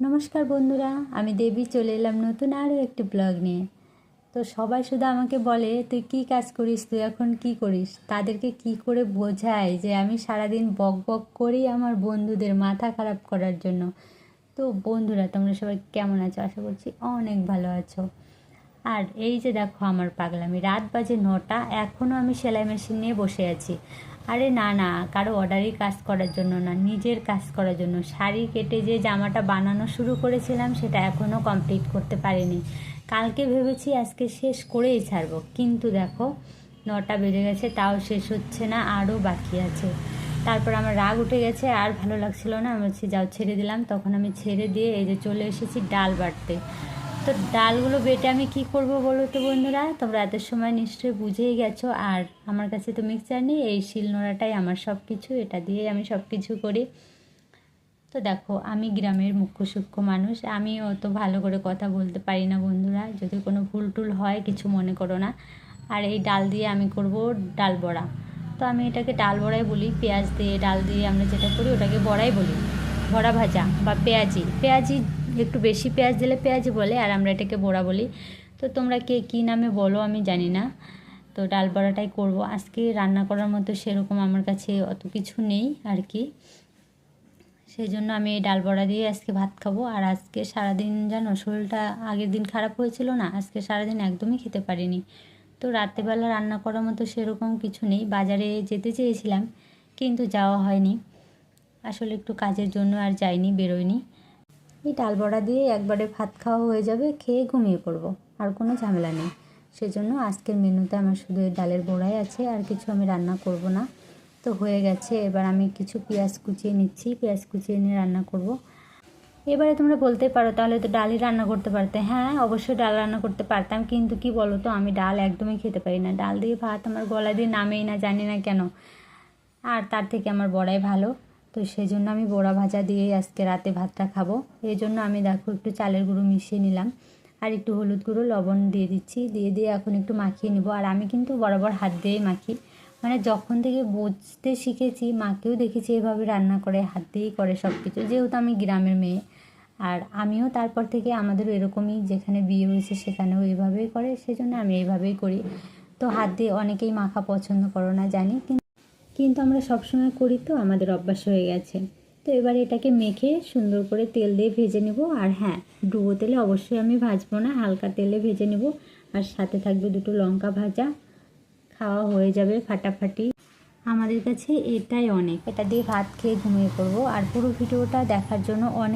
নমস্কার বন্ধুরা, আমি দেবী চলে এলাম নতুন আরও একটি ব্লগ নিয়ে। তো সবাই শুধু আমাকে বলে তুই কী কাজ করিস, তুই এখন কী করিস। তাদেরকে কি করে বোঝাই যে আমি সারাদিন বক বক করি আমার বন্ধুদের মাথা খারাপ করার জন্য। তো বন্ধুরা, তোমরা সবাই কেমন আছো? আশা করছি অনেক ভালো আছো। আর এই যে দেখো আমার পাগলামি, রাত বাজে 9টা, এখনও আমি সেলাই মেশিন নিয়ে বসে আছি। আরে না না, কারো অর্ডারই কাজ করার জন্য না, নিজের কাজ করার জন্য। শাড়ি কেটে যে জামাটা বানানো শুরু করেছিলাম সেটা এখনও কমপ্লিট করতে পারিনি। কালকে ভেবেছি আজকে শেষ করেই ছাড়বো, কিন্তু দেখো 9টা বেজে গেছে, তাও শেষ হচ্ছে না, আরও বাকি আছে। তারপর আমার রাগ উঠে গেছে, আর ভালো লাগছিল না, আমি বলছি যাও ছেড়ে দিলাম। তখন আমি ছেড়ে দিয়ে এই যে চলে এসেছি ডাল বাটতে। তো ডালগুলো বেটে আমি কি করব বলো তো বন্ধুরা, তোমরা এত সময় নিশ্চয়ই বুঝেই গেছো। আর আমার কাছে তো মিক্সচার নেই, এই শিলনোড়াটাই আমার সব কিছু, এটা দিয়েই আমি সব কিছু করি। তো দেখো আমি গ্রামের মুখ্য সূক্ষ্ম মানুষ, আমি অত ভালো করে কথা বলতে পারি না বন্ধুরা, যদি কোনো ভুল টুল হয় কিছু মনে করো না। আর এই ডাল দিয়ে আমি করব ডাল বড়া। তো আমি এটাকে ডাল বড়াই বলি, পেঁয়াজ দিয়ে ডাল দিয়ে আমরা যেটা করি ওটাকে বড়াই বলি, বড়া ভাজা বা পেঁয়াজি একটু বেশি পেঁয়াজ দিলে পেঁয়াজি বলে, আর আমরা এটাকে বড়া বলি। তো তোমরা কে কী নামে বলো আমি জানি না। তো ডাল বড়াটাই করব আজকে। রান্না করার মতো সেরকম আমার কাছে অত কিছু নেই আর কি, সেই জন্য আমি এই ডাল বড়া দিয়ে আজকে ভাত খাবো। আর আজকে সারাদিন জানো শরীরটা আগের দিন খারাপ হয়েছিল না, আজকে সারাদিন একদমই খেতে পারিনি। তো রাত্রেবেলা রান্না করার মতো সেরকম কিছু নেই। বাজারে যেতে চেয়েছিলাম কিন্তু যাওয়া হয়নি, আসলে একটু কাজের জন্য আর যাইনি, বেরোয়নি। এই ডাল বড়া দিয়ে একবারে ভাত খাওয়া হয়ে যাবে, খেয়ে ঘুমিয়ে পড়বো, আর কোনো ঝামেলা নেই। সেজন্য আজকের মেনুতে আমার শুধু এই ডালের বড়াই আছে, আর কিছু আমি রান্না করব না। তো হয়ে গেছে, এবার আমি কিছু পেঁয়াজ কুচিয়ে নিচ্ছি, পেঁয়াজ কুচিয়ে নিয়ে রান্না করব। এবারে তোমরা বলতে পারো তাহলে তো ডালই রান্না করতে পারতে। হ্যাঁ, অবশ্যই ডাল রান্না করতে পারতাম, কিন্তু কি বলো তো, আমি ডাল একদমই খেতে পারি না। ডাল দিয়ে ভাত আমার গলা দিয়ে নামেই না, জানি না কেন। আর তার থেকে আমার বড়াই ভালো। তো সেই জন্য আমি বড়া ভাজা দিয়েই আজকে রাতে ভাতটা খাবো। এই জন্য আমি দেখো একটু চালের গুঁড়ো মিশিয়ে নিলাম, আর একটু হলুদ গুঁড়ো লবণ দিয়ে দিচ্ছি, দিয়ে এখন একটু মাখিয়ে নিব। আর আমি কিন্তু বরাবর হাত দিয়েই মাখি, মানে যখন থেকে বুঝতে শিখেছি মাকেও দেখেছি এভাবে রান্না করে, হাত দিয়েই করে সব কিছু, যেহেতু আমি গ্রামের মেয়ে। আর আমিও তারপর থেকে আমাদেরও এরকমই, যেখানে বিয়ে হয়েছে সেখানেও এইভাবেই করে, সেজন্য আমি এইভাবেই করি। তো হাত দিয়ে অনেকেই মাখা পছন্দ করো না জানি, কিন্তু আমরা সবসময় করি তো আমাদের অভ্যাস হয়ে গেছে। তো এবার এটাকে মেখে সুন্দর করে তেল দিয়ে ভেজে নেব। আর হ্যাঁ, ডুবো তেলে অবশ্যই আমি ভাজবো না, হালকা তেলে ভেজে নেব। আর সাথে থাকবে দুটো লঙ্কা ভাজা, খাওয়া হয়ে যাবে ফাটাফাটি। আমাদের কাছে এটাই অনেক, এটা দিয়ে ভাত খেয়ে ঘুমিয়ে পড়বো। আর পুরো ভিডিওটা দেখার জন্য অনেক